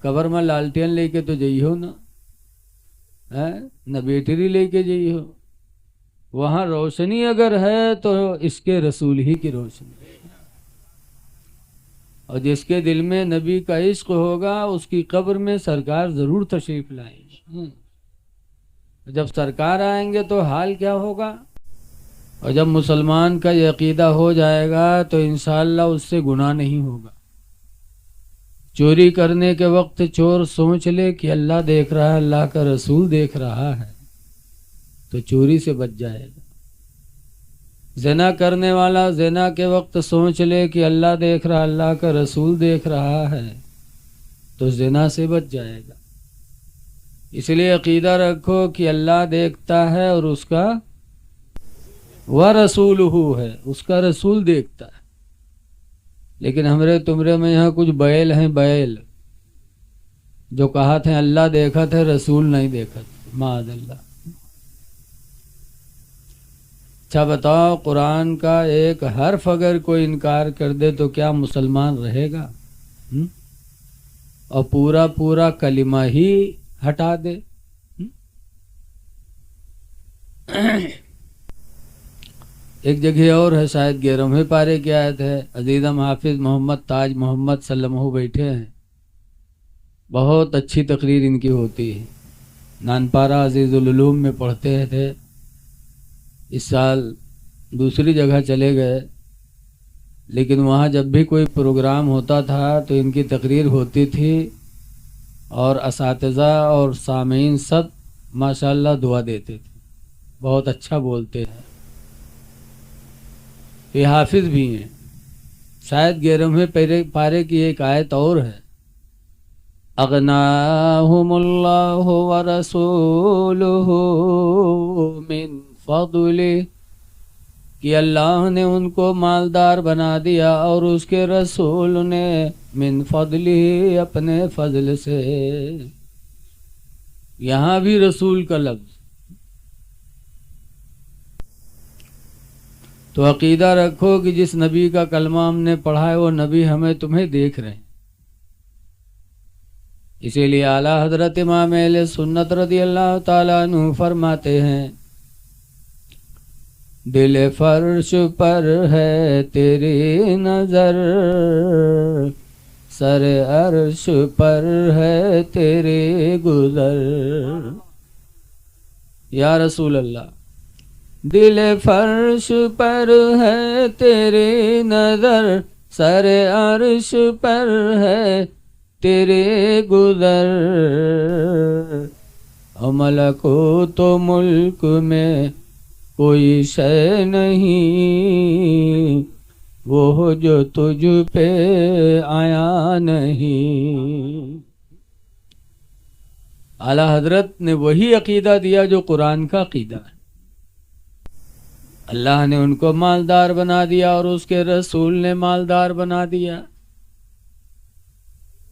قبر میں لالٹین لے کے تو جائیو نہ بیٹری لے کے جائیو، وہاں روشنی اگر ہے تو اس کے رسول ہی کی روشنی، اور جس کے دل میں نبی کا عشق ہوگا اس کی قبر میں سرکار ضرور تشریف لائیں گے۔ جب سرکار آئیں گے تو حال کیا ہوگا؟ اور جب مسلمان کا یہ عقیدہ ہو جائے گا تو انشاءاللہ اس سے گناہ نہیں ہوگا۔ چوری کرنے کے وقت چور سوچ لے کہ اللہ دیکھ رہا ہے، اللہ کا رسول دیکھ رہا ہے، تو چوری سے بچ جائے گا۔ زنا کرنے والا زنا کے وقت سوچ لے کہ اللہ دیکھ رہا، اللہ کا رسول دیکھ رہا ہے، تو زنا سے بچ جائے گا۔ اس لیے عقیدہ رکھو کہ اللہ دیکھتا ہے اور اس کا وَرَسُولُهُ ہے، اس کا رسول دیکھتا ہے۔ لیکن ہمارے تمرے میں یہاں کچھ بیل ہیں، بیل جو کہا تھے اللہ دیکھا تھے رسول نہیں دیکھا تھے، معاذ اللہ۔ اچھا بتاؤ، قرآن کا ایک حرف اگر کوئی انکار کر دے تو کیا مسلمان رہے گا؟ اور پورا پورا کلمہ ہی ہٹا دے؟ ایک جگہ اور ہے، شاید 11ویں پارے کی آیت ہے، عزیزم حافظ محمد تاج محمد سلمہ بیٹھے ہیں، بہت اچھی تقریر ان کی ہوتی ہے، نانپارہ عزیز العلوم میں پڑھتے تھے، اس سال دوسری جگہ چلے گئے، لیکن وہاں جب بھی کوئی پروگرام ہوتا تھا تو ان کی تقریر ہوتی تھی، اور اساتذہ اور سامعین سب ماشاءاللہ دعا دیتے تھے، بہت اچھا بولتے ہیں، یہ حافظ بھی ہیں۔ شاید 11ویں پارے کی ایک آیت اور ہے، اغناہم اللہ ورسولہ من فضلہ، کہ اللہ نے ان کو مالدار بنا دیا اور اس کے رسول نے من فضلہ، اپنے فضل سے۔ یہاں بھی رسول کا لفظ۔ تو عقیدہ رکھو کہ جس نبی کا کلمہ ہم نے پڑھا ہے وہ نبی ہمیں تمہیں دیکھ رہے ہیں۔ اسی لیے اعلیٰ حضرت امام اہل سنت رضی اللہ تعالیٰ عنہ فرماتے ہیں، دل فرش پر ہے تیری نظر، سر عرش پر ہے تیرے گزر۔ یا رسول اللہ، دل فرش پر ہے تیری نظر، سر عرش پر ہے تیرے گزر، اور ملکوت و ملک میں کوئی شے نہیں، وہ جو تجھ پہ آیا نہیں۔ اعلیٰ حضرت نے وہی عقیدہ دیا جو قرآن کا عقیدہ ہے۔ اللہ نے ان کو مالدار بنا دیا اور اس کے رسول نے مالدار بنا دیا،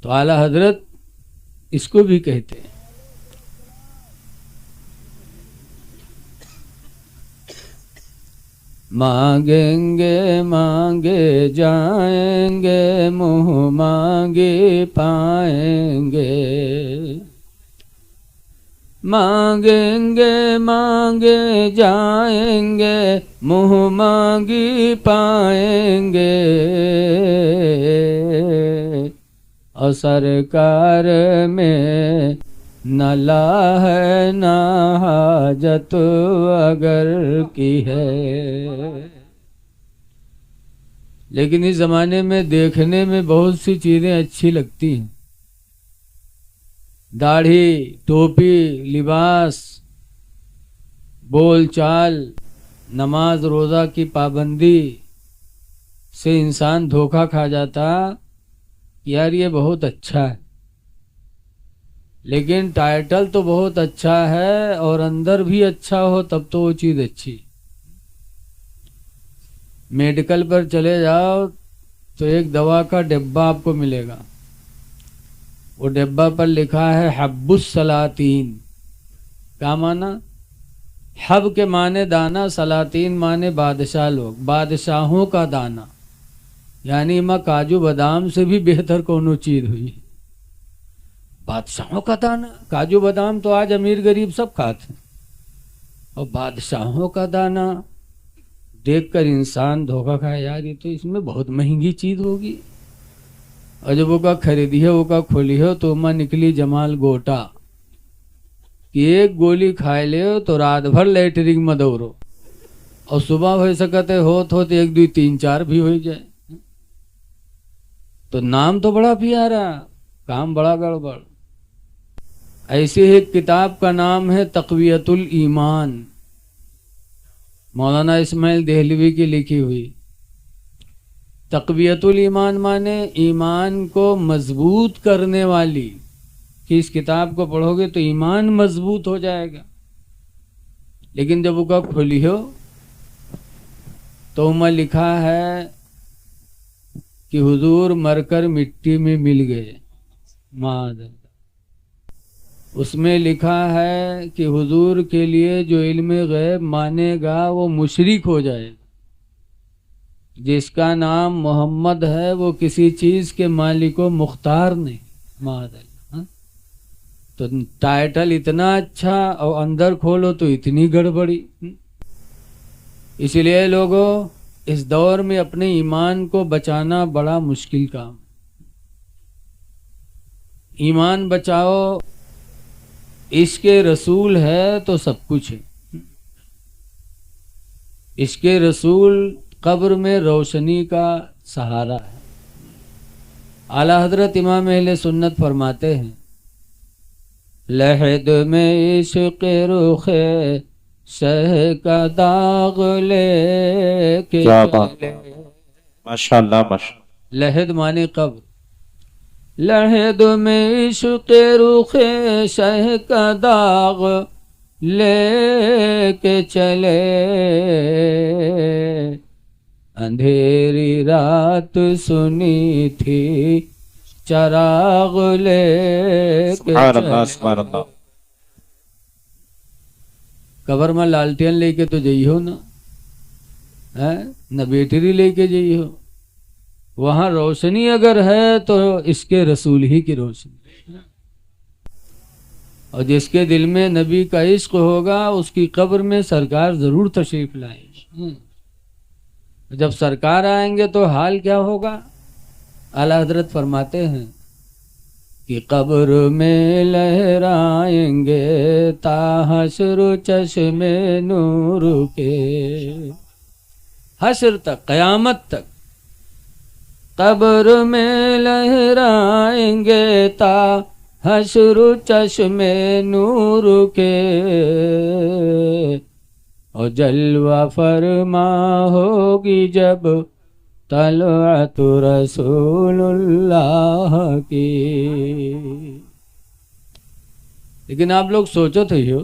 تو اعلیٰ حضرت اس کو بھی کہتے ہیں۔ مانگیں گے مانگے جائیں گے، منہ مانگے پائیں گے، مانگیں گے مانگے جائیں گے، منہ مانگی پائیں گے، اور سرکار میں نہ لا ہے نہ حاجت اگر کی ہے۔ لیکن اس زمانے میں دیکھنے میں بہت سی چیزیں اچھی لگتی ہیں، داڑھی، ٹوپی، لباس، بول چال، نماز روزہ کی پابندی سے انسان دھوکہ کھا جاتا، یار یہ بہت اچھا ہے، لیکن ٹائٹل تو بہت اچھا ہے اور اندر بھی اچھا ہو تب تو وہ چیز اچھی۔ میڈیکل پر چلے جاؤ تو ایک دوا کا ڈبہ آپ کو ملے گا، وہ ڈبہ پر لکھا ہے حب السلاطین۔ کیا معنی؟ حب کے معنی دانا، سلاطین معنی بادشاہ لوگ، بادشاہوں کا دانا، یعنی ماں کاجو بادام سے بھی بہتر کونو چیز ہوئی۔ بادشاہوں کا دانا، کاجو بادام تو آج امیر غریب سب کھاتے ہیں، اور بادشاہوں کا دانا دیکھ کر انسان دھوکہ کھائے، یار یہ تو اس میں بہت مہنگی چیز ہوگی، اور جب وہ کا خریدی ہے وہ کا کھولی ہے تو ماں نکلی جمال گوٹا کہ ایک گولی کھائے لے تو رات بھر لیٹرنگ میں دوڑو، اور صبح ہو سکتے ہوت ایک دو تین چار بھی ہو جائے، تو نام تو بڑا پیارا، کام بڑا گڑبڑ۔ ایسی ایک کتاب کا نام ہے تقویت الایمان، مولانا اسماعیل دہلوی کی لکھی ہوئی۔ تقویت الایمان مانے ایمان کو مضبوط کرنے والی، کہ اس کتاب کو پڑھو گے تو ایمان مضبوط ہو جائے گا، لیکن جب وہ کب کھولی ہو تو میں لکھا ہے کہ حضور مر کر مٹی میں مل گئے، معاذ اللہ۔ اس میں لکھا ہے کہ حضور کے لیے جو علم غیب مانے گا وہ مشرک ہو جائے گا، جس کا نام محمد ہے وہ کسی چیز کے مالک و مختار نہیں، معاذ اللہ۔ تو ٹائٹل اتنا اچھا اور اندر کھولو تو اتنی گڑبڑی۔ اس لیے لوگوں اس دور میں اپنے ایمان کو بچانا بڑا مشکل کام۔ ایمان بچاؤ، عشق رسول ہے تو سب کچھ ہے۔ عشق رسول قبر میں روشنی کا سہارا ہے۔ اعلیٰ حضرت امام اہل سنت فرماتے ہیں، لحد میں عشق رخ شہ کا داغ لے کے چلے، ماشاءاللہ ماشاءاللہ، لحد مانے قبر، لحد میں عشق رخ شہ کا داغ لے کے چلے، اندھیری رات سنی تھی چراغ لے کے سبحان اللہ چلے۔ سبحان اللہ۔ قبر میں لالٹین لے کے تو جئی ہو نا، نہ بیٹری لے کے جئی ہو، وہاں روشنی اگر ہے تو اس کے رسول ہی کی روشنی، اور جس کے دل میں نبی کا عشق ہوگا اس کی قبر میں سرکار ضرور تشریف لائیں گے۔ جب سرکار آئیں گے تو حال کیا ہوگا؟ اعلیٰ حضرت فرماتے ہیں کہ قبر میں لہرائیں گے تا حشر چشم نور کے، حشر تک، قیامت تک قبر میں لہرائیں گے تا حشر چشم نور کے، اور جلوہ فرما ہوگی جب طلعت رسول اللہ کی۔ لیکن آپ لوگ سوچو تو ہو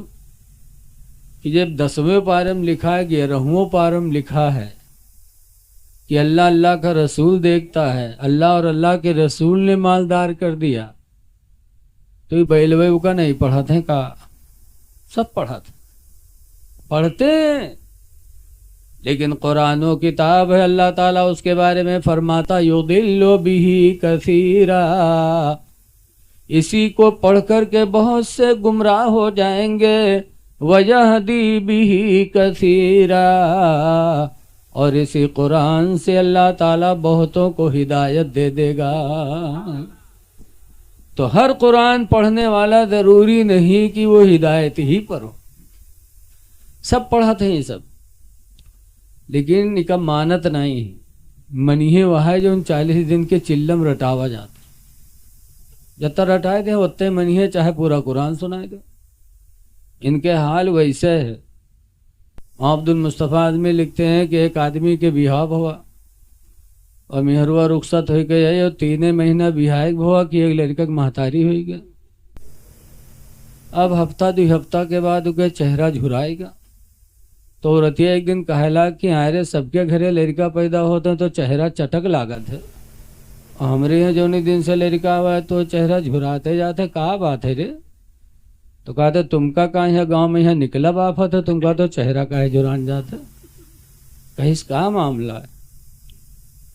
کہ جب 10ویں پارم لکھا ہے، 11ویں پارم لکھا ہے کہ اللہ اللہ کا رسول دیکھتا ہے، اللہ اور اللہ کے رسول نے مالدار کر دیا، تو یہ بیلوے کا نہیں پڑھاتے ہیں کا؟ سب پڑھاتے، پڑھتے ہیں، لیکن قرآن و کتاب ہے، اللہ تعالیٰ اس کے بارے میں فرماتا یضل بہ کثیرا، اسی کو پڑھ کر کے بہت سے گمراہ ہو جائیں گے، ویہدی بہ کثیرا، اور اسی قرآن سے اللہ تعالیٰ بہتوں کو ہدایت دے دے گا۔ تو ہر قرآن پڑھنے والا ضروری نہیں کہ وہ ہدایت ہی پر ہو، سب پڑھاتے ہیں یہ سب، لیکن ان کا مانت نہیں ہے، منیے وہاں جو ان 40 دن کے چلم رٹاوا جاتے، جب تک رٹائے دے اتنے منیے چاہے پورا قرآن سنائے دے، ان کے حال ویسے ہے۔ عبد المصطفیٰ میں لکھتے ہیں کہ ایک آدمی کے بیاہ ہوا اور مہروا رخصت ہو گئے، اور 3 مہینہ بیاہ ہوا کہ ایک لڑکا مہتاری ہوئی گیا۔ اب ہفتہ 2 ہفتہ کے بعد ان کا چہرہ جھرائے گا، تو رتیا ایک دن کہلا کہ آئے سب کے گھرے لڑکا پیدا ہوتا ہے تو چہرہ چٹک لاگت ہے، اور ہمارے یہاں جو نہیں دن سے لڑکا ہوا ہے تو چہرہ جھراتے جاتے، کہا بات ہے رے؟ تو کہتے تم کا کہاں یہاں گاؤں میں یہاں نکلا بافت ہے، تم کا تو چہرہ کا ہے جھران جاتا، کہیں اس کا معاملہ ہے؟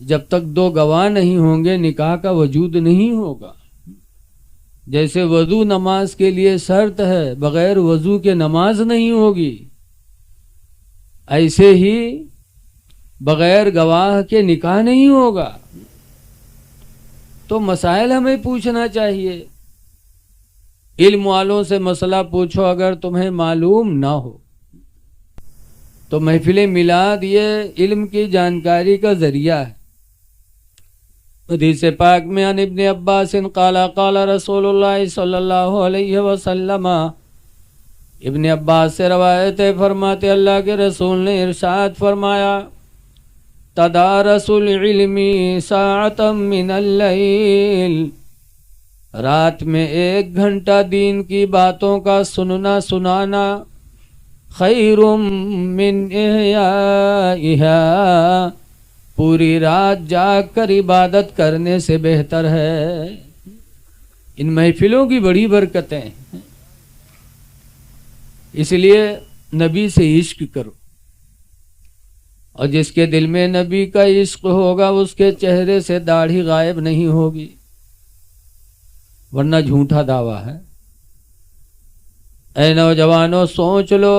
جب تک دو گواہ نہیں ہوں گے نکاح کا وجود نہیں ہوگا. جیسے وضو نماز کے لیے شرط ہے، بغیر وضو کے نماز نہیں ہوگی، ایسے ہی بغیر گواہ کے نکاح نہیں ہوگا. تو مسائل ہمیں پوچھنا چاہیے. علم والوں سے مسئلہ پوچھو اگر تمہیں معلوم نہ ہو تو محفل میلاد یہ علم کی جانکاری کا ذریعہ ہے. حدیث پاک میں عن ابن عباس قال قال رسول اللہ صلی اللہ علیہ وسلم، ابن عباس سے روایت ہے، فرماتے اللہ کے رسول نے ارشاد فرمایا، تدارس العلم ساعة من اللیل، رات میں 1 گھنٹہ دین کی باتوں کا سننا سنانا خیر من احیائها، پوری رات جاگ کر عبادت کرنے سے بہتر ہے. ان محفلوں کی بڑی برکتیں ہیں، اس لیے نبی سے عشق کرو، اور جس کے دل میں نبی کا عشق ہوگا اس کے چہرے سے داڑھی غائب نہیں ہوگی، ورنہ جھوٹا دعویٰ ہے. اے نوجوانوں سوچ لو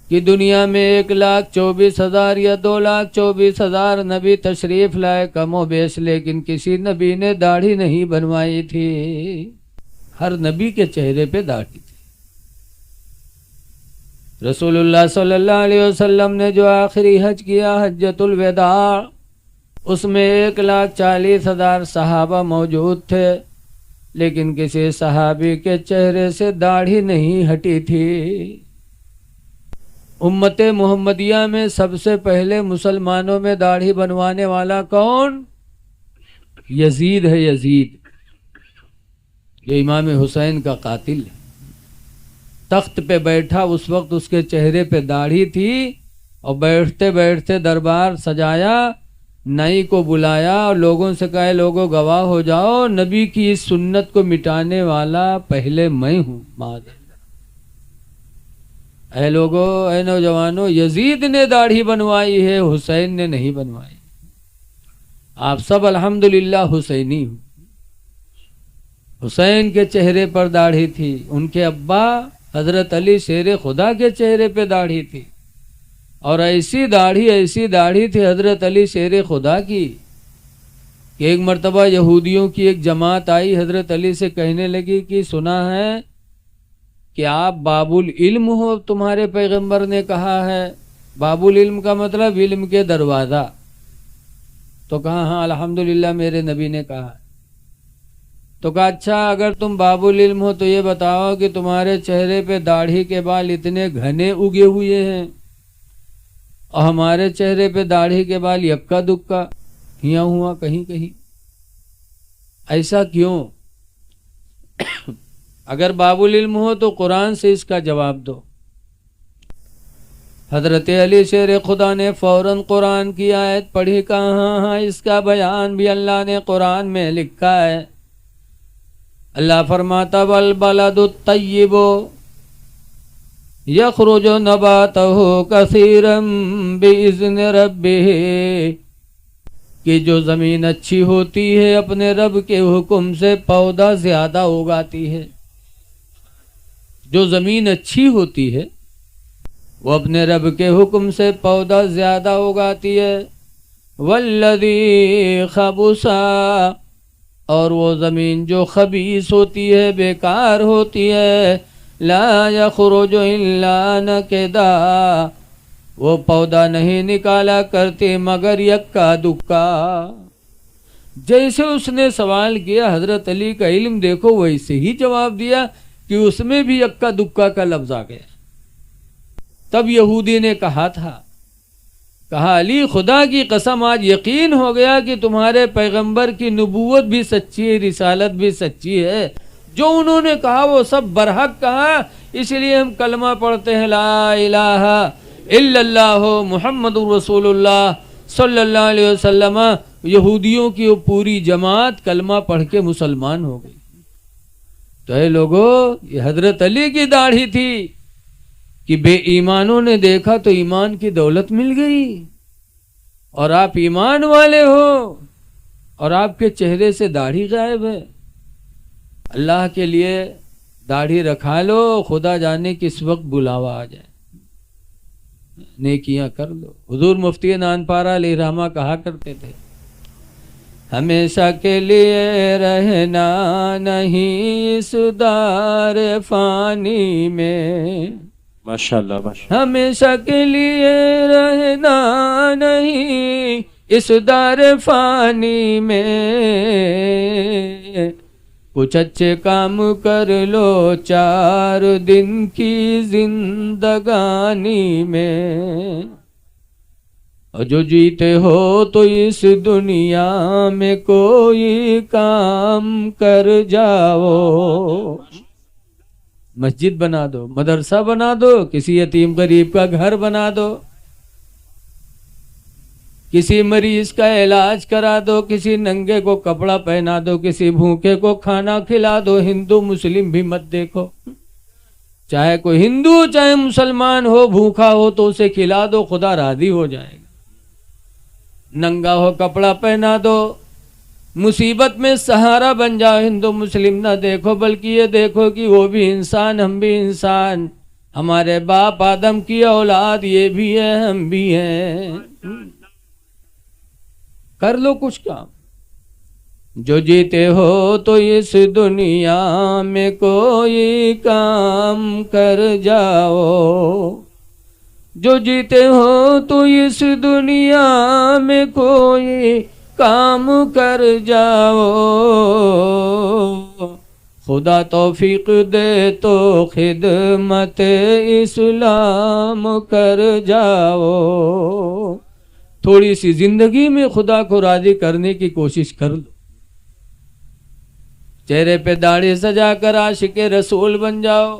کہ دنیا میں 1,24,000 یا 2,24,000 نبی تشریف لائے کم و بیش، لیکن کسی نبی نے داڑھی نہیں بنوائی تھی. ہر نبی کے چہرے پہ داڑھی تھی. رسول اللہ صلی اللہ علیہ وسلم نے جو آخری حج کیا حجۃ الوداع، اس میں 1,40,000 صحابہ موجود تھے، لیکن کسی صحابی کے چہرے سے داڑھی نہیں ہٹی تھی. امت محمدیہ میں سب سے پہلے مسلمانوں میں داڑھی بنوانے والا کون؟ یزید ہے. یزید یہ امام حسین کا قاتل ہے. تخت پہ بیٹھا اس وقت اس کے چہرے پہ داڑھی تھی، اور بیٹھتے بیٹھتے دربار سجایا، نائی کو بلایا اور لوگوں سے کہا لوگوں گواہ ہو جاؤ، نبی کی اس سنت کو مٹانے والا پہلے میں ہوں. اے لوگوں، اے نوجوانوں، یزید نے داڑھی بنوائی ہے، حسین نے نہیں بنوائی. آپ سب الحمدللہ حسینی ہوں. حسین کے چہرے پر داڑھی تھی، ان کے ابا حضرت علی شیر خدا کے چہرے پہ داڑھی تھی، اور ایسی داڑھی تھی حضرت علی شیر خدا کی کہ ایک مرتبہ یہودیوں کی ایک جماعت آئی، حضرت علی سے کہنے لگی کہ سنا ہے کہ آپ باب العلم ہو، تمہارے پیغمبر نے کہا ہے. باب العلم کا مطلب علم کے دروازہ. تو کہا ہاں الحمدللہ میرے نبی نے کہا. تو کہا اچھا اگر تم باب العلم ہو تو یہ بتاؤ کہ تمہارے چہرے پہ داڑھی کے بال اتنے گھنے اگے ہوئے ہیں اور ہمارے چہرے پہ داڑھی کے بال یکا دکا ہیا ہوا کہیں کہیں، ایسا کیوں؟ اگر باب العلم ہو تو قرآن سے اس کا جواب دو. حضرت علی شیر خدا نے فوراً قرآن کی آیت پڑھی، کہا ہاں اس کا بیان بھی اللہ نے قرآن میں لکھا ہے. اللہ فرماتا والبلد الطیب یخرج نباتہ کثیرا بإذن ربہ، کہ جو زمین اچھی ہوتی ہے اپنے رب کے حکم سے پودا زیادہ اگاتی ہے. جو زمین اچھی ہوتی ہے وہ اپنے رب کے حکم سے پودا زیادہ اگاتی ہے. والذی خبثا، اور وہ زمین جو خبیث ہوتی ہے، بیکار ہوتی ہے، لا یخرج الا نکدا، وہ پودا نہیں نکالا کرتے مگر یکا دکا. جیسے اس نے سوال کیا حضرت علی کا علم دیکھو ویسے ہی جواب دیا کہ اس میں بھی یکا دکا کا لفظ آ گیا. تب یہودی نے کہا تھا، کہا علی خدا کی قسم آج یقین ہو گیا کہ تمہارے پیغمبر کی نبوت بھی سچی ہے، رسالت بھی سچی ہے، جو انہوں نے کہا وہ سب برحق کہا، اس لیے ہم کلمہ پڑھتے ہیں لا الہ الا اللہ محمد رسول اللہ صلی اللہ علیہ وسلم. یہودیوں کی وہ پوری جماعت کلمہ پڑھ کے مسلمان ہو گئی. تو اے لوگوں، یہ حضرت علی کی داڑھی تھی کہ بے ایمانوں نے دیکھا تو ایمان کی دولت مل گئی، اور آپ ایمان والے ہو اور آپ کے چہرے سے داڑھی غائب ہے، اللہ کے لیے داڑھی رکھا لو، خدا جانے کس وقت بلاوا آ جائے، نیکیاں کر لو۔ حضور مفتی نانپارہ علیہ رحمہ کہا کرتے تھے، ہمیشہ کے لیے رہنا نہیں اس دار فانی میں، ماشاءاللہ ماشاءاللہ، ہمیشہ کے لیے رہنا نہیں اس دار فانی میں، کچھ اچھے کام کر لو 4 دن کی زندگانی میں، اور جو جیتے ہو تو اس دنیا میں کوئی کام کر جاؤ، مسجد بنا دو، مدرسہ بنا دو، کسی یتیم غریب کا گھر بنا دو، کسی مریض کا علاج کرا دو، کسی ننگے کو کپڑا پہنا دو، کسی بھوکے کو کھانا کھلا دو۔ ہندو مسلم بھی مت دیکھو، چاہے کوئی ہندو چاہے مسلمان ہو، بھوکا ہو تو اسے کھلا دو، خدا راضی ہو جائے گا۔ ننگا ہو کپڑا پہنا دو، مصیبت میں سہارا بن جاؤ۔ ہندو مسلم نہ دیکھو، بلکہ یہ دیکھو کہ وہ بھی انسان، ہم بھی انسان، ہمارے باپ آدم کی اولاد یہ بھی ہے، ہم بھی ہیں، کر لو کچھ کام۔ جو جیتے ہو تو اس دنیا میں کوئی کام کر جاؤ، جو جیتے ہو تو اس دنیا میں کوئی کام کر جاؤ، خدا توفیق دے تو خدمت اسلام کر جاؤ۔ تھوڑی سی زندگی میں خدا کو راضی کرنے کی کوشش کر لو، چہرے پہ داڑھی سجا کر عاشق رسول بن جاؤ۔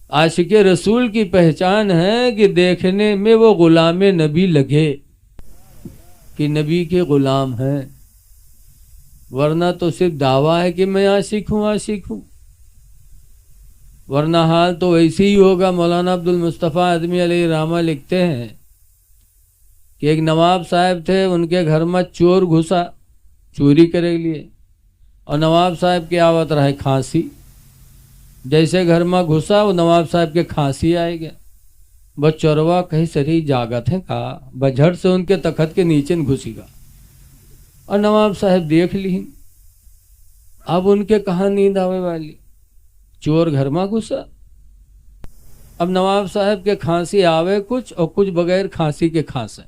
عاشق رسول کی پہچان ہے کہ دیکھنے میں وہ غلام نبی لگے کہ نبی کے غلام ہیں، ورنہ تو صرف دعویٰ ہے کہ میں عاشق ہوں عاشق ہوں، ورنہ حال تو ایسے ہی ہوگا۔ مولانا عبد المصطفیٰ اعظمی علیہ رحمہ لکھتے ہیں کہ ایک نواب صاحب تھے، ان کے گھر میں چور گھسا چوری کرے لیے، اور نواب صاحب کی آوت رہے کھانسی، جیسے گھر میں گھسا وہ نواب صاحب کے کھانسی آئے گیا، بس چوروا کہیں سری جاگت ہے کہا، بجھٹ سے ان کے تخت کے نیچے گھسی گا، اور نواب صاحب دیکھ لی، اب ان کے کہاں نیند آوے والی، چور گھر میں گھسا، اب نواب صاحب کے کھانسی آوے کچھ اور کچھ بغیر کھانسی کے کھانسے،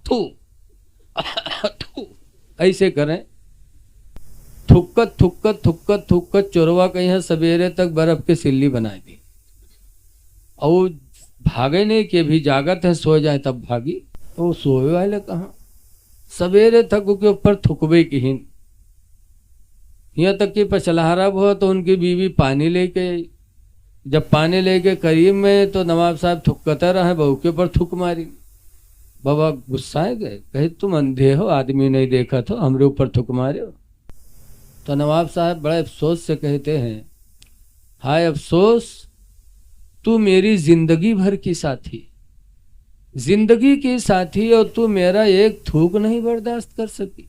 تھو ایسے کریں، تھکت تھکت تھکت تھکت چوروا کہیں سویرے تک برف کی سلی بنائی دی، اور وہ بھاگے نہیں کہ بھی جاگت ہے سو جائے تب بھاگی، وہ سوئے والے کہاں، سویرے تک کے اوپر تھکبے کی ہند، یہاں تک کہ پچلہارا ہوا تو ان کی بیوی پانی لے کے، جب پانی لے کے قریب میں تو نواب صاحب تھکتا رہا، بہو کے اوپر تھک ماری، بابا غصہ گئے، کہے تم اندھے ہو، آدمی نہیں دیکھا تو ہمارے اوپر تھک مارے ہو۔ تو نواب صاحب بڑے افسوس سے کہتے ہیں، ہائے افسوس، تو میری زندگی بھر کی ساتھی، زندگی کی ساتھی، اور تو میرا ایک تھوک نہیں برداشت کر سکی،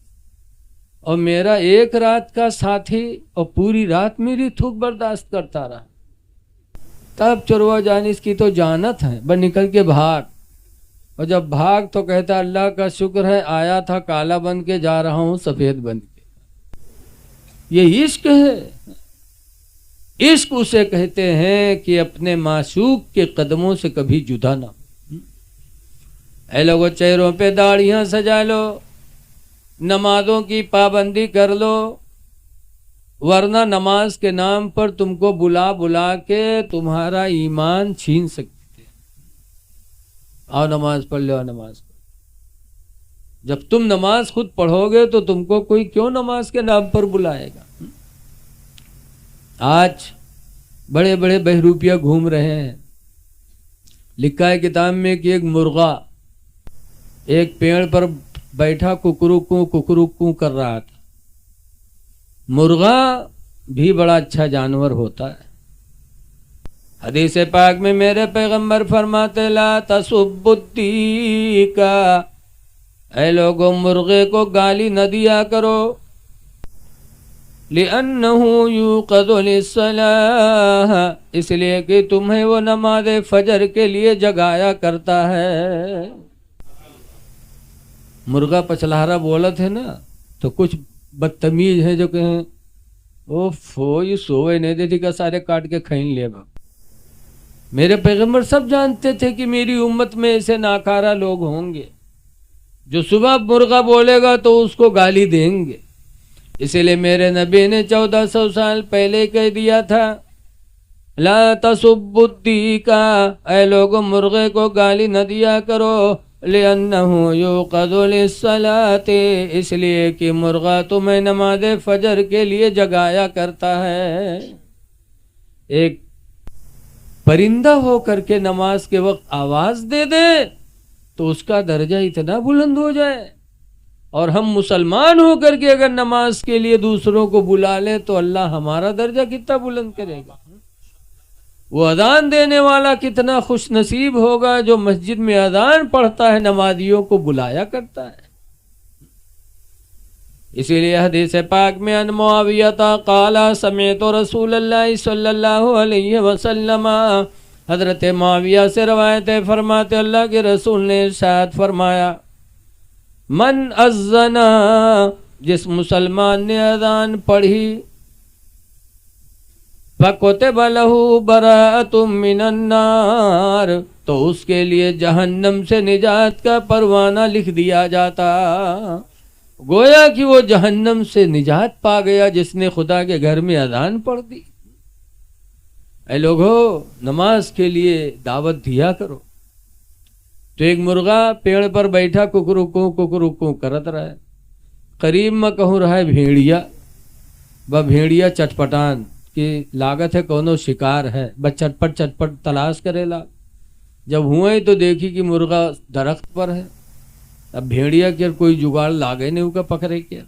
اور میرا ایک رات کا ساتھی اور پوری رات میری تھوک برداشت کرتا رہا۔ تب چوروا جان اس کی تو جانت ہے، بس نکل کے بھاگ، اور جب بھاگ تو کہتا اللہ کا شکر ہے آیا تھا کالا بن کے، جا رہا ہوں سفید بن کے۔ یہ عشق ہے، عشق اسے کہتے ہیں کہ اپنے معشوق کے قدموں سے کبھی جدا نہ ہو۔ اے لوگو چہروں پہ داڑیاں سجا لو، نمازوں کی پابندی کر لو، ورنہ نماز کے نام پر تم کو بلا بلا کے تمہارا ایمان چھین سکتے ہیں۔ آؤ نماز پڑھ لو، نماز پڑھ، جب تم نماز خود پڑھو گے تو تم کو کوئی کیوں نماز کے نام پر بلائے گا۔ آج بڑے بڑے بہروپیہ گھوم رہے ہیں، لکھا ہے کتاب میں کہ ایک مرغا ایک پیڑ پر بیٹھا ککرو کر رہا تھا۔ مرغا بھی بڑا اچھا جانور ہوتا ہے، حدیث پاک میں میرے پیغمبر فرماتے لا تسبوا الدیک، اے لوگوں مرغے کو گالی نہ دیا کرو، لِأَنَّهُ يُوقَظُ لِلصَّلَاةِ، اس لیے کہ تمہیں وہ نماز فجر کے لیے جگایا کرتا ہے۔ مرغا پچلہارا بولت ہے نا تو کچھ بدتمیز ہیں جو کہیں اوہ یہ سوئے نہیں دیتی کا سارے کاٹ کے کھائیں لے با۔ میرے پیغمبر سب جانتے تھے کہ میری امت میں ایسے ناکارہ لوگ ہوں گے جو صبح مرغا بولے گا تو اس کو گالی دیں گے، اسی لیے میرے نبی نے 1400 سال پہلے کہہ دیا تھا لا تسبوا الدیک، اے لوگوں مرغے کو گالی نہ دیا کرو، لِأَنَّهُ يُوقَظُ لِلصَّلَاةِ، اس لیے کہ مرغا تمہیں نماز فجر کے لیے جگایا کرتا ہے۔ ایک پرندہ ہو کر کے نماز کے وقت آواز دے دے تو اس کا درجہ اتنا بلند ہو جائے، اور ہم مسلمان ہو کر کے اگر نماز کے لیے دوسروں کو بلا لیں تو اللہ ہمارا درجہ کتنا بلند کرے گا۔ وہ اذان دینے والا کتنا خوش نصیب ہوگا جو مسجد میں اذان پڑھتا ہے، نمازیوں کو بلایا کرتا ہے۔ اسی لیے حدیث پاک میں ان معاویہ قال سمعت رسول اللہ صلی اللہ علیہ وسلم، حضرت معاویہ سے روایت ہے، فرماتے اللہ کے رسول نے ارشاد فرمایا من اذن، جس مسلمان نے اذان پڑھی، فَكُتِبَ لَهُ بَرَاءَةٌ مِّنَ النَّارِ، تو اس کے لیے جہنم سے نجات کا پروانہ لکھ دیا جاتا، گویا کہ وہ جہنم سے نجات پا گیا جس نے خدا کے گھر میں اذان پڑھ دی۔ اے لوگو نماز کے لیے دعوت دیا کرو۔ تو ایک مرغا پیڑ پر بیٹھا ککرو کرت رہا ہے، قریب میں کہوں رہا ہے بھیڑیا، بھیڑیا چٹپٹان کی لاگت ہے، کونو شکار ہے، بس چٹپٹ تلاش کرے لا، جب ہوئے تو دیکھی کہ مرغا درخت پر ہے، اب بھیڑیا کے کوئی جگاڑ لاگے نہیں ہوگا پکڑے کیا،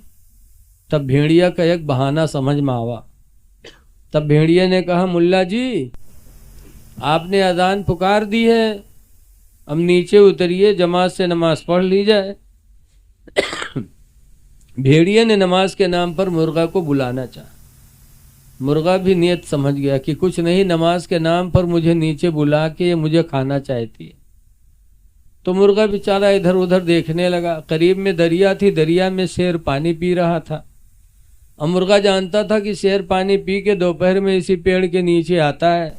تب بھیڑیا کا ایک بہانہ سمجھ میں آوا، تب بھیڑیا نے کہا ملا جی آپ نے اذان پکار دی ہے، اب نیچے اتریے جماعت سے نماز پڑھ لی جائے۔ بھیڑیا نے نماز کے نام پر مرغا کو بلانا چاہا، مرغا بھی نیت سمجھ گیا کہ کچھ نہیں، نماز کے نام پر مجھے نیچے بلا کے یہ مجھے کھانا چاہتی ہے، تو مرغا بیچارہ ادھر ادھر دیکھنے لگا، قریب میں دریا تھی، دریا میں شیر پانی پی رہا تھا، اور مرغا جانتا تھا کہ شیر پانی پی کے دوپہر میں اسی پیڑ کے نیچے آتا ہے۔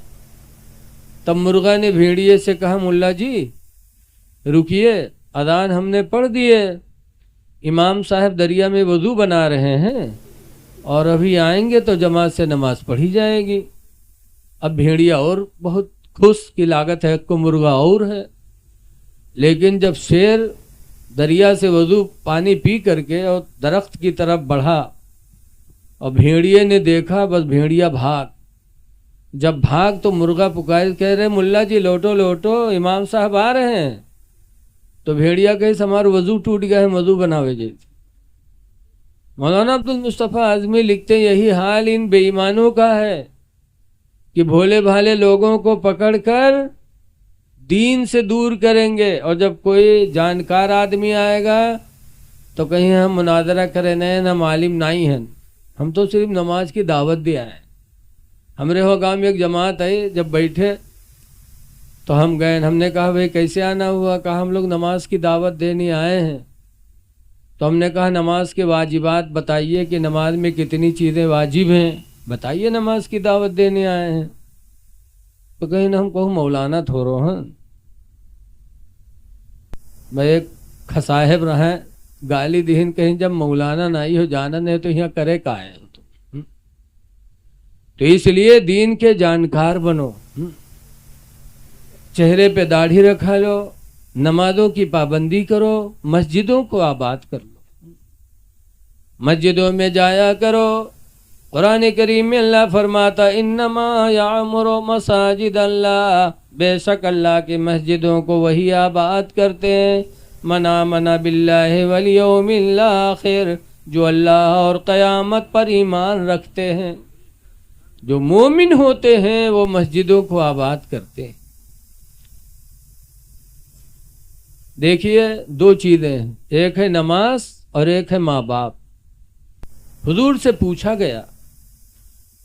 تب مرغا نے بھیڑیے سے کہا ملا جی رکیے، اذان ہم نے پڑھ دیے، امام صاحب دریا میں وضو بنا رہے ہیں اور ابھی آئیں گے تو جماعت سے نماز پڑھی جائے گی۔ اب بھیڑیا اور بہت خوش کی لاگت ہے، کو مرغا اور ہے، لیکن جب شیر دریا سے وضو پانی پی کر کے اور درخت کی طرف بڑھا اور بھیڑیے نے دیکھا، بس بھیڑیا بھاگ، جب بھاگ تو مرغا پکار کہہ رہے ملا جی لوٹو لوٹو، امام صاحب آ رہے ہیں، تو بھیڑیا کہے ہمارا وضو ٹوٹ گیا ہے، وضو بناوے جی۔ مولانا عبدالمصطفیٰ اعظمی لکھتے یہی حال ان بے ایمانوں کا ہے کہ بھولے بھالے لوگوں کو پکڑ کر دین سے دور کریں گے، اور جب کوئی جانکار آدمی آئے گا تو کہیں ہم مناظرہ کریں نہیں، ہم عالم نہیں ہیں، ہم تو صرف نماز کی دعوت دیا ہے۔ ہمارے ہو گاؤں میں ایک جماعت آئی، جب بیٹھے تو ہم گئے، ہم نے کہا بھئی کیسے آنا ہوا، کہا ہم لوگ نماز کی دعوت دینے آئے ہیں، تو ہم نے کہا نماز کے واجبات بتائیے کہ نماز میں کتنی چیزیں واجب ہیں، بتائیے، نماز کی دعوت دینے آئے ہیں۔ تو کہیں نہ ہم کہو مولانا تھورو ہیں، میں ایک خصاحب رہے گالی دہن، کہیں جب مولانا نہیں ہو جانا نہیں تو یہاں کرے کا ہے، تو اس لیے دین کے جانکار بنو، چہرے پہ داڑھی رکھا لو، نمازوں کی پابندی کرو، مسجدوں کو آباد کر لو، مسجدوں میں جایا کرو۔ قرآن کریم میں اللہ فرماتا انما یعمر مساجد اللہ، بے شک اللہ کی مسجدوں کو وہی آباد کرتے ہیں من آمن باللہ والیوم الآخر، جو اللہ اور قیامت پر ایمان رکھتے ہیں۔ جو مومن ہوتے ہیں وہ مسجدوں کو آباد کرتے ہیں. دیکھیے دو چیزیں ہیں، ایک ہے نماز اور ایک ہے ماں باپ. حضور سے پوچھا گیا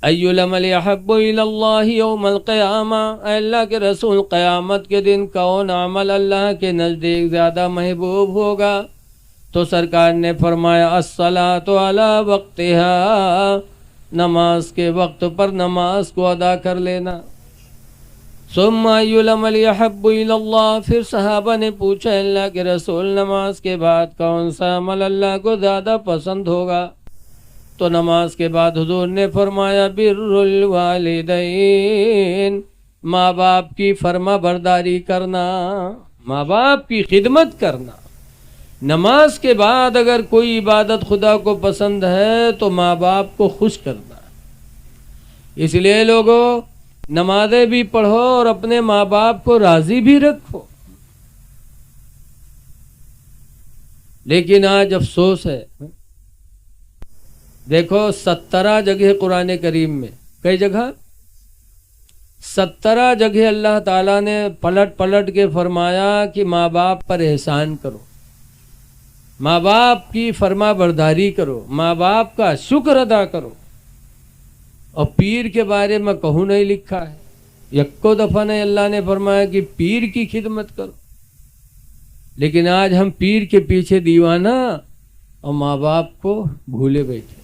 ای العمل احب الی اللہ یوم القیامہ، اے اللہ کے رسول قیامت کے دن کون عمل اللہ کے نزدیک زیادہ محبوب ہوگا؟ تو سرکار نے فرمایا الصلاۃ علی وقتہا، نماز کے وقت پر نماز کو ادا کر لینا. ثم ای العمل احب الی اللہ، پھر صحابہ نے پوچھا اللہ کے رسول نماز کے بعد کون سا عمل اللہ کو زیادہ پسند ہوگا؟ تو نماز کے بعد حضور نے فرمایا بر الوالدین، ماں باپ کی فرما برداری کرنا، ماں باپ کی خدمت کرنا. نماز کے بعد اگر کوئی عبادت خدا کو پسند ہے تو ماں باپ کو خوش کرنا. اس لیے لوگوں نمازیں بھی پڑھو اور اپنے ماں باپ کو راضی بھی رکھو. لیکن آج افسوس ہے، دیکھو 17 جگہ قرآن کریم میں، کئی جگہ 17 جگہ اللہ تعالیٰ نے پلٹ پلٹ کے فرمایا کہ ماں باپ پر احسان کرو، ماں باپ کی فرما برداری کرو، ماں باپ کا شکر ادا کرو. اور پیر کے بارے میں کہوں نہیں لکھا ہے، یکو دفعہ نہیں اللہ نے فرمایا کہ پیر کی خدمت کرو. لیکن آج ہم پیر کے پیچھے دیوانہ اور ماں باپ کو بھولے بیٹھے.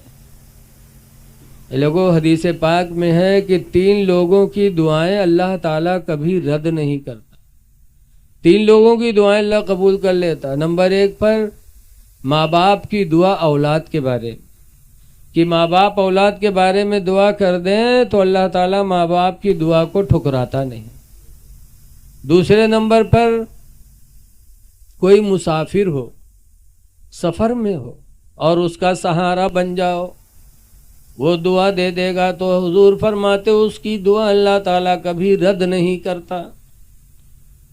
لوگوں حدیث پاک میں ہے کہ 3 لوگوں کی دعائیں اللہ تعالیٰ کبھی رد نہیں کرتا. 3 لوگوں کی دعائیں اللہ قبول کر لیتا. نمبر 1 پر ماں باپ کی دعا اولاد کے بارے میں، کہ ماں باپ اولاد کے بارے میں دعا کر دیں تو اللہ تعالیٰ ماں باپ کی دعا کو ٹھکراتا نہیں. دوسرے نمبر پر کوئی مسافر ہو، سفر میں ہو اور اس کا سہارا بن جاؤ، وہ دعا دے دے گا تو حضور فرماتے اس کی دعا اللہ تعالیٰ کبھی رد نہیں کرتا.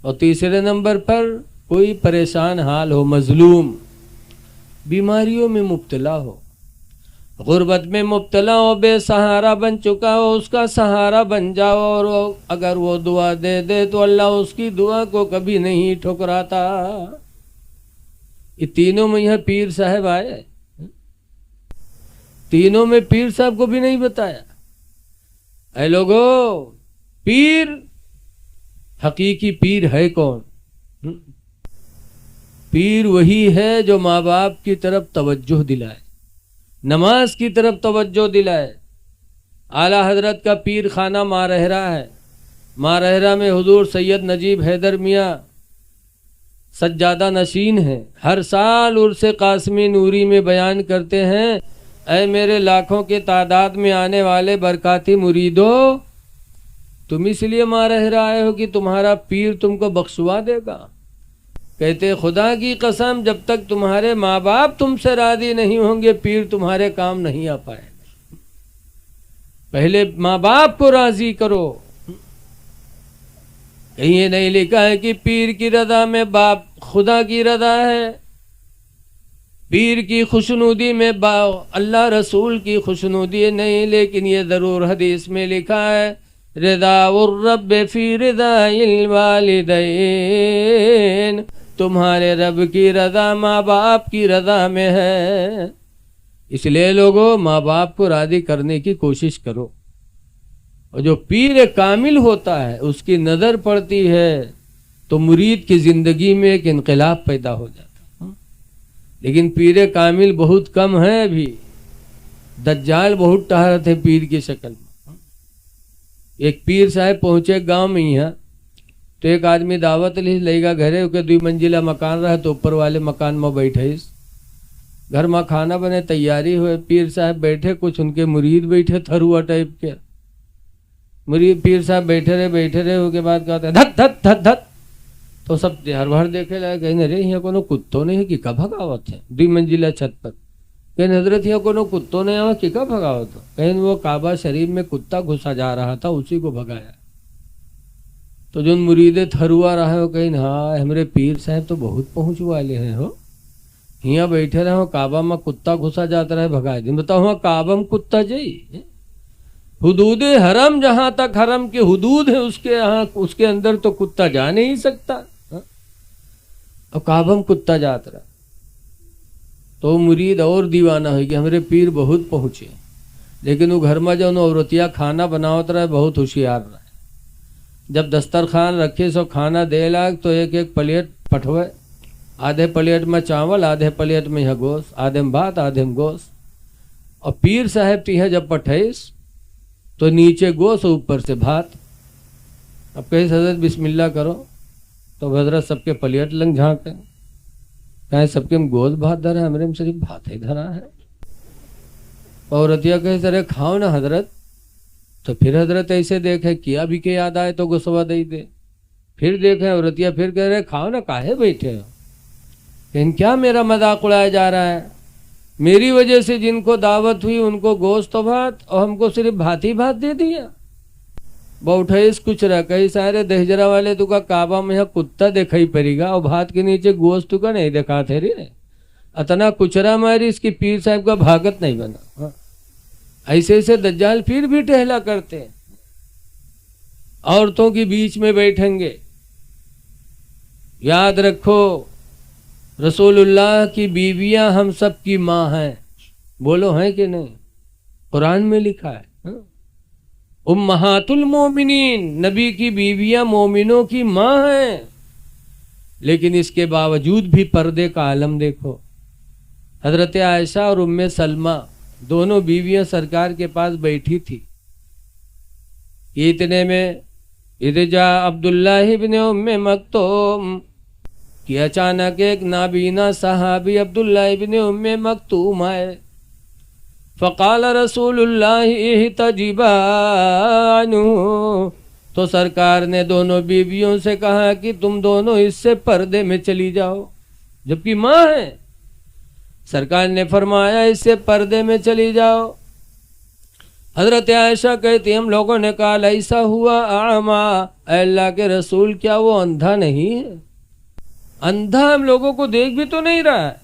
اور تیسرے نمبر پر کوئی پریشان حال ہو، مظلوم، بیماریوں میں مبتلا ہو، غربت میں مبتلا ہو، بے سہارا بن چکا ہو، اس کا سہارا بن جاؤ اور اگر وہ دعا دے دے تو اللہ اس کی دعا کو کبھی نہیں ٹھکراتا. یہ تینوں میں یہاں پیر صاحب آئے، تینوں میں پیر صاحب کو بھی نہیں بتایا. اے لوگو، پیر حقیقی پیر ہے کون؟ پیر وہی ہے جو ماں باپ کی طرف توجہ دلائے، نماز کی طرف توجہ دلائے. اعلیٰ حضرت کا پیر خانہ مارہرہ ہے. مارہرہ میں حضور سید نجیب حیدر میاں سجادہ نشین ہیں. ہر سال عرس قاسمی نوری میں بیان کرتے ہیں، اے میرے لاکھوں کے تعداد میں آنے والے برکاتی مریدو، تم اس لیے مارہرہ آئے ہو کہ تمہارا پیر تم کو بخشوا دے گا. کہتے خدا کی قسم جب تک تمہارے ماں باپ تم سے راضی نہیں ہوں گے پیر تمہارے کام نہیں آ پائے. پہلے ماں باپ کو راضی کرو. کہیں یہ نہیں لکھا ہے کہ پیر کی رضا میں باپ خدا کی رضا ہے، پیر کی خوشنودی میں اللہ رسول کی خوشنودی نہیں. لیکن یہ ضرور حدیث میں لکھا ہے رضا الرب فی رضا الوالدین، تمہارے رب کی رضا ماں باپ کی رضا میں ہے. اس لیے لوگوں ماں باپ کو راضی کرنے کی کوشش کرو. اور جو پیر کامل ہوتا ہے اس کی نظر پڑتی ہے تو مرید کی زندگی میں ایک انقلاب پیدا ہو جاتا. لیکن پیر کامل بہت کم ہیں ابھی، دجال بہت طاہرت ہے پیر کی شکل میں. ایک پیر صاحب پہنچے گاؤں میں یہاں تو ایک آدمی دعوت لے گا گھرے کے 2 منزلہ مکان رہا تو اوپر والے مکان میں بیٹھے، گھر میں کھانا بنے تیاری ہوئے، پیر صاحب بیٹھے، کچھ ان کے مرید بیٹھے تھروا ٹائپ کے مرید. پیر صاحب بیٹھے رہے اس کے بعد کہتے ہیں دھت دھت دھت دھت، تو سب ہر بھر دیکھے لگے، کہیں ارے یہاں کو کتوں نہیں کہ کا بھگاوت ہے 2 منزلہ چھت پر. کہیں حضرت یہاں کو کتوں نے آوا کہ کا بھگاوت ہو. کہیں وہ کعبہ شریف میں کتا گھسا جا رہا تھا اسی کو بھگایا. تو جو مرید تھروا رہا ہے وہ کہیں ہاں ہمارے پیر صاحب تو بہت پہنچ والے ہیں، ہو یہاں بیٹھے رہے ہو کعبہ میں کتا گھسا جاتا رہے بھگائے دن. بتاؤ ہاں کعبہ میں کتا جائی حدود حرم، جہاں تک حرم کے حدود ہیں اس کے اندر تو کتا جا نہیں سکتا، اور کعبہ میں کتا جاتا رہا تو مرید اور دیوانہ ہوئی کہ ہمارے پیر بہت پہنچے، لیکن وہ گھر میں جو عورتیا کھانا بناوت رہا ہے بہت ہوشیار رہا ہے۔ جب دسترخوان رکھے سو کھانا دے لاگ تو ایک ایک پلیٹ پٹھوے، آدھے پلیٹ میں چاول، آدھے پلیٹ میں یہ گوشت، آدھے میں بات، آدھے میں گوشت، اور پیر صاحب تیہ جب پٹھائیس تو نیچے گوشت اوپر سے بھات۔ اب کہیں حضرت بسم اللہ کرو تو حضرت سب کے پلیٹ لنگ جھانکیں، کہیں سب کے گوشت بھات دھرا ہے، ہمارے میں صرف بھات ہی دھرا ہے۔ عورتیا کہے سرے کھاؤ نا حضرت، تو پھر حضرت ایسے دیکھے کیا بھی کہ یاد آئے تو گسوا دے دے، پھر دیکھے عورتیا پھر کہہ رہے کھاؤ نا، کاہے بیٹھے ہو، لیکن کیا میرا مذاق اڑایا جا رہا ہے، میری وجہ سے جن کو دعوت ہوئی ان کو گوشت و بھات اور ہم کو صرف بھات ہی بھات دے دیا۔ بوٹھائیس کچھ رہ کئی سارے دہجرا والے تو کا کعبہ میں کتا دکھائی پڑے گا اور بھات کے نیچے گوشت تو کا نہیں دکھا تھے رے، اتنا کچرا ماری اس کی پیر صاحب کا بھاگت نہیں بنا۔ ایسے ایسے دجال پیر بھی ٹہلا کرتے ہیں، عورتوں کے بیچ میں بیٹھیں گے۔ یاد رکھو رسول اللہ کی بیویاں ہم سب کی ماں ہیں، بولو ہیں کہ نہیں؟ قرآن میں لکھا ہے امہات المومنین، نبی کی بیویاں مومنوں کی ماں ہیں، لیکن اس کے باوجود بھی پردے کا عالم دیکھو۔ حضرت عائشہ اور ام سلمہ دونوں بیویاں سرکار کے پاس بیٹھی تھی، اتنے میں اذ جاء عبداللہ ابن ام مکتوم کہ اچانک ایک نابینا صحابی عبداللہ ابن ام مکتوم آئے، فقال رسول اللہ احتجبا عنہ، تو سرکار نے دونوں بیویوں سے کہا کہ تم دونوں اس سے پردے میں چلی جاؤ، جبکہ ماں ہے۔ سرکار نے فرمایا اس سے پردے میں چلی جاؤ۔ حضرت عائشہ کہتی ہم لوگوں نے کہا لیسا ہوا اعما، اے اللہ کے رسول کیا وہ اندھا نہیں ہے؟ اندھا ہم لوگوں کو دیکھ بھی تو نہیں رہا ہے۔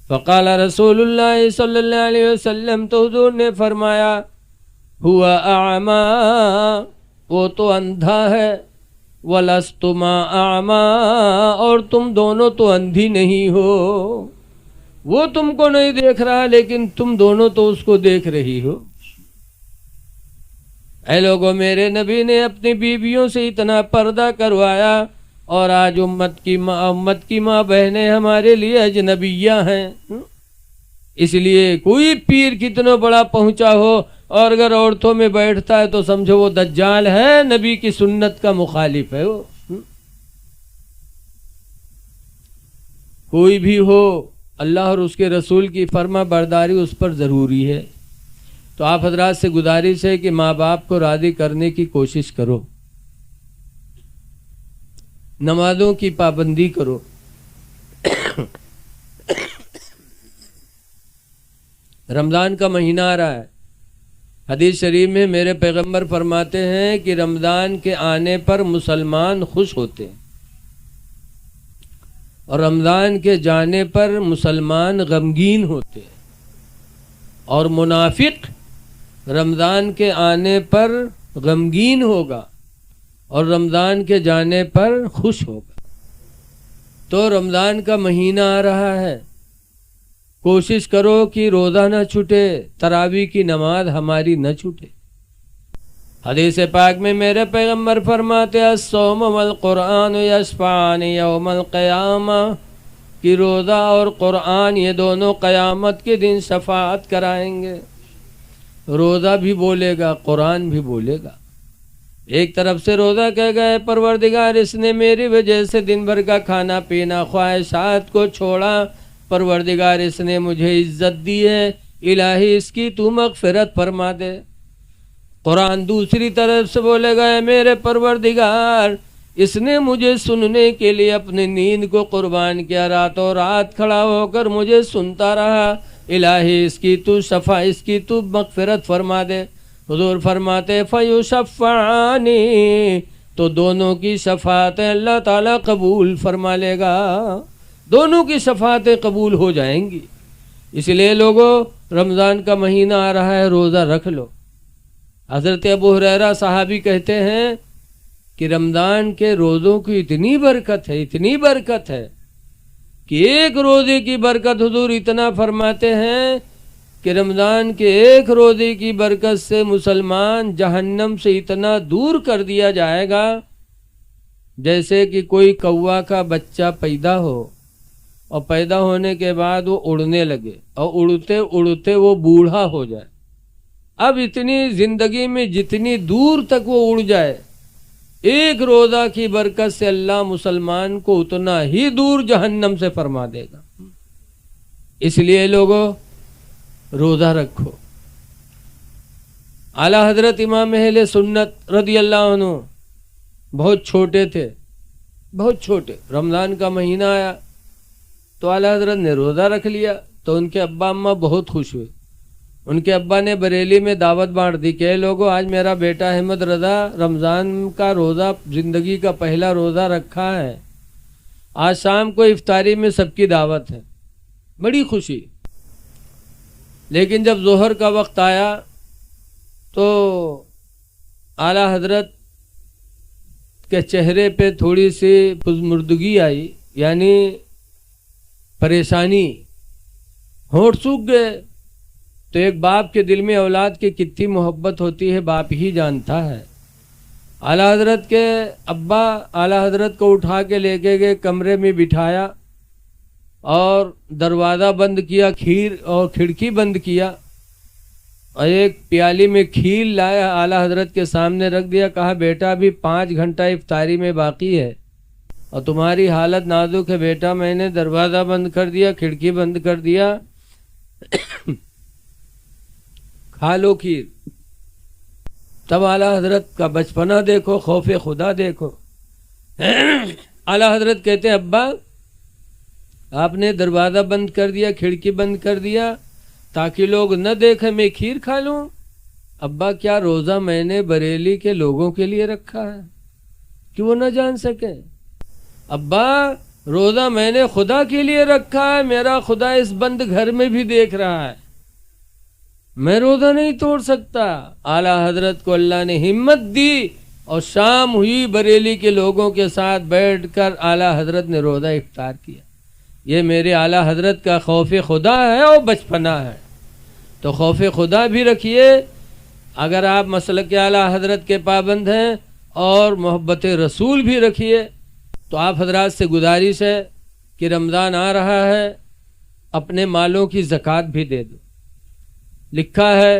فقال رسول اللہ صلی اللہ علیہ وسلم، تو حضور نے فرمایا ہوا اعما، وہ تو اندھا ہے، ولستما اعما، اور تم دونوں تو اندھی نہیں ہو، وہ تم کو نہیں دیکھ رہا لیکن تم دونوں تو اس کو دیکھ رہی ہو۔ اے لوگوں، میرے نبی نے اپنی بیویوں سے اتنا پردہ کروایا، اور آج امت کی ماں بہنیں ہمارے لیے اجنبیہ ہیں۔ اس لیے کوئی پیر کتنا بڑا پہنچا ہو اور اگر عورتوں میں بیٹھتا ہے تو سمجھو وہ دجال ہے، نبی کی سنت کا مخالف ہے وہ۔ کوئی بھی ہو، اللہ اور اس کے رسول کی فرما برداری اس پر ضروری ہے۔ تو آپ حضرات سے گزارش ہے کہ ماں باپ کو راضی کرنے کی کوشش کرو، نمازوں کی پابندی کرو۔ رمضان کا مہینہ آ رہا ہے، حدیث شریف میں میرے پیغمبر فرماتے ہیں کہ رمضان کے آنے پر مسلمان خوش ہوتے ہیں اور رمضان کے جانے پر مسلمان غمگین ہوتے ہیں، اور منافق رمضان کے آنے پر غمگین ہوگا اور رمضان کے جانے پر خوش ہوگا۔ تو رمضان کا مہینہ آ رہا ہے، کوشش کرو کہ روزہ نہ چھوٹے، تراویح کی نماز ہماری نہ چھوٹے۔ حدیث پاک میں میرے پیغمبر فرماتے ہیں الصوم والقرآن یشفعان یوم القیامہ، کہ روزہ اور قرآن یہ دونوں قیامت کے دن شفاعت کرائیں گے۔ روزہ بھی بولے گا، قرآن بھی بولے گا۔ ایک طرف سے روزہ کہہ گئے پروردگار اس نے میری وجہ سے دن بھر کا کھانا پینا خواہشات کو چھوڑا، پروردگار اس نے مجھے عزت دی ہے، الہی اس کی تو مغفرت فرما دے۔ قرآن دوسری طرف سے بولے گا اے میرے پروردگار اس نے مجھے سننے کے لیے اپنی نیند کو قربان کیا، راتوں رات کھڑا ہو کر مجھے سنتا رہا، الہی اس کی تو شفا، اس کی تو مغفرت فرما دے۔ حضور فرماتے فیشفعانی، تو دونوں کی شفاعتیں اللہ تعالیٰ قبول فرما لے گا، دونوں کی شفاعتیں قبول ہو جائیں گی۔ اس لیے لوگوں، رمضان کا مہینہ آ رہا ہے، روزہ رکھ لو، حضرت ابو ہریرہ صحابی کہتے ہیں کہ رمضان کے روزوں کی اتنی برکت ہے کہ ایک روزے کی برکت حضور اتنا فرماتے ہیں کہ رمضان کے ایک روزے کی برکت سے مسلمان جہنم سے اتنا دور کر دیا جائے گا جیسے کہ کوئی کوا کا بچہ پیدا ہو اور پیدا ہونے کے بعد وہ اڑنے لگے اور اڑتے اڑتے وہ بوڑھا ہو جائے. اب اتنی زندگی میں جتنی دور تک وہ اڑ جائے، ایک روزہ کی برکت سے اللہ مسلمان کو اتنا ہی دور جہنم سے فرما دے گا. اس لیے لوگوں روزہ رکھو. اعلیٰ حضرت امام اہل سنت رضی اللہ عنہ بہت چھوٹے تھے، بہت چھوٹے. رمضان کا مہینہ آیا تو اعلیٰ حضرت نے روزہ رکھ لیا تو ان کے ابا اماں بہت خوش ہوئے. ان کے ابا نے بریلی میں دعوت بانٹ دی کہ لوگوں آج میرا بیٹا احمد رضا رمضان کا روزہ زندگی کا پہلا روزہ رکھا ہے، آج شام کو افطاری میں سب کی دعوت ہے. بڑی خوشی. لیکن جب ظہر کا وقت آیا تو اعلیٰ حضرت کے چہرے پہ تھوڑی سی پزمردگی آئی، یعنی پریشانی، ہونٹ سوکھ گئے. تو ایک باپ کے دل میں اولاد کی کتنی محبت ہوتی ہے باپ ہی جانتا ہے. اعلیٰ حضرت کے ابا اعلیٰ حضرت کو اٹھا کے لے کے گئے، کمرے میں بٹھایا اور دروازہ بند کیا، کھیر اور کھڑکی بند کیا اور ایک پیالی میں کھیر لایا اعلیٰ حضرت کے سامنے رکھ دیا. کہا بیٹا ابھی 5 گھنٹہ افطاری میں باقی ہے اور تمہاری حالت نازک ہے بیٹا، میں نے دروازہ بند کر دیا، کھڑکی بند کر دیا، کھا لو کھیر. تب اعلیٰ حضرت کا بچپنا دیکھو، خوف خدا دیکھو. اعلیٰ حضرت کہتے ہیں ابا آپ نے دروازہ بند کر دیا، کھڑکی بند کر دیا تاکہ لوگ نہ دیکھیں میں کھیر کھا لوں. ابا کیا روزہ میں نے بریلی کے لوگوں کے لیے رکھا ہے کہ وہ نہ جان سکیں؟ ابا روزہ میں نے خدا کے لیے رکھا ہے، میرا خدا اس بند گھر میں بھی دیکھ رہا ہے، میں روزہ نہیں توڑ سکتا. اعلیٰ حضرت کو اللہ نے ہمت دی اور شام ہوئی بریلی کے لوگوں کے ساتھ بیٹھ کر اعلیٰ حضرت نے روزہ افطار کیا. یہ میرے اعلیٰ حضرت کا خوف خدا ہے اور بچپنا ہے. تو خوف خدا بھی رکھیے اگر آپ مسلک اعلیٰ حضرت کے پابند ہیں، اور محبت رسول بھی رکھیے. تو آپ حضرات سے گزارش ہے کہ رمضان آ رہا ہے، اپنے مالوں کی زکوٰۃ بھی دے دو. لکھا ہے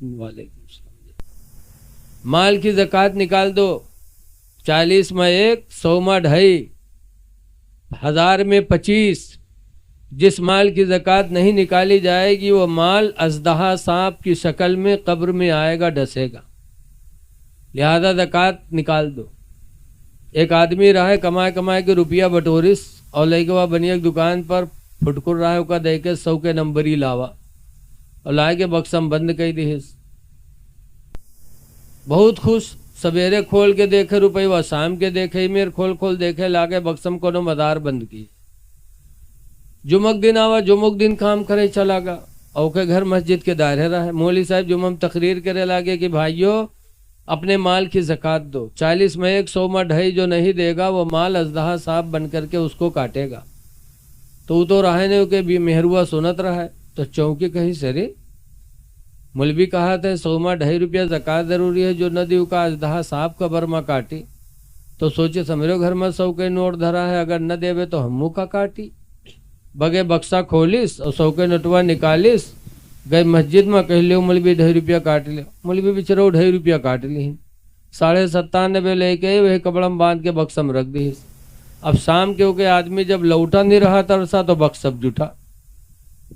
وعلیکم السلام، مال کی زکوٰۃ نکال دو. 40 میں 1، 100 میں 2.5، 1000 میں 25. جس مال کی زکوٰۃ نہیں نکالی جائے گی وہ مال اژدہا سانپ کی شکل میں قبر میں آئے گا، ڈسے گا. لہذا زکوٰۃ نکال دو. ایک آدمی رہے کمائے کے روپیہ بٹورس اور لے کے وہ بنی ایک دکان پر پھٹکر رہے کا دے کے 100 کے نمبر ہی لاوا اور لائے کے بکسم بند کئی دیس. بہت خوش. سویرے کھول کے دیکھے روپے، وہ شام کے دیکھے میر کھول دیکھے لا کے بکسم کو مدار بند کی. جمعک دن آوا، جمعک دن کام کرے چلا گا اور کے گھر مسجد کے دائرے رہے. مولوی صاحب جمعہ تقریر کرے لاگے کہ بھائیو اپنے مال کی زکوٰۃ دو. 40 میں 1، 100 میں 2.5 جو نہیں دے گا وہ مال اژدہا سانپ بن کر کے اس کو کاٹے گا. تو رہے نے کہ بھی مہروا سنت رہا ہے. تو چونکہ کہیں سرے مولوی کہا تھا 100 میں 2.5 روپیہ زکوٰۃ ضروری ہے، جو نہ دیو کا اژدہا سانپ کا برما کاٹی. تو سوچے سمجھو گھر میں 100 کے نوٹ دھرا ہے، اگر نہ دے تو ہموں کا کاٹی. بگے بکسا کھولیس اور 100 کے نوٹوا نکالیس، گئے مسجد میں کہہ لیو مولوی 2.5 روپیہ کاٹ لے. مولوی بچرو 2.5 روپیہ کاٹ لی. 97.5 لے کے وہی کپڑم باندھ کے بکسم رکھ دی. اب شام کے آدمی جب لوٹا نہیں رہا ترسا تو بکسب جٹا،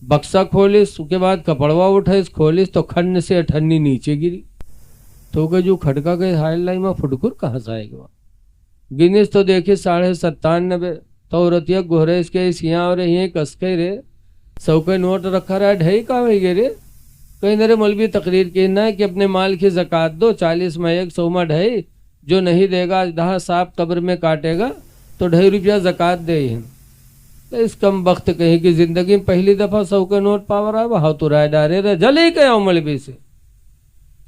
بکسا کھولیس، اس کے بعد کپڑوا اٹھائیس، کھولیس تو کھن سے اٹھنی نیچے گری. تو کہ جو کھٹکا گئے ہائل لائی میں پھٹکر کہاں سے آئے گا. گنیس تو دیکھے 97.5 تو رتیا گھرے اس کے سیاں اور یہ کس کے رے 100 کے نوٹ رکھا رہا ہے. 2.5 کا ہوئی گے رے. کہیں نرے مولوی تقریر کہنا ہے کہ اپنے مال کی زکوٰۃ دو. 40 میں 1، 100 میں 2.5 جو نہیں دے گا اژدہا سانپ قبر میں کاٹے گا. تو 2.5 روپیہ زکوٰۃ دے ہی. اس کم وقت کہیں کہ زندگی میں پہلی دفعہ 100 کے نوٹ پاور آئے وہ تو رائے ڈارے رہے جلے گیا مولوی سے.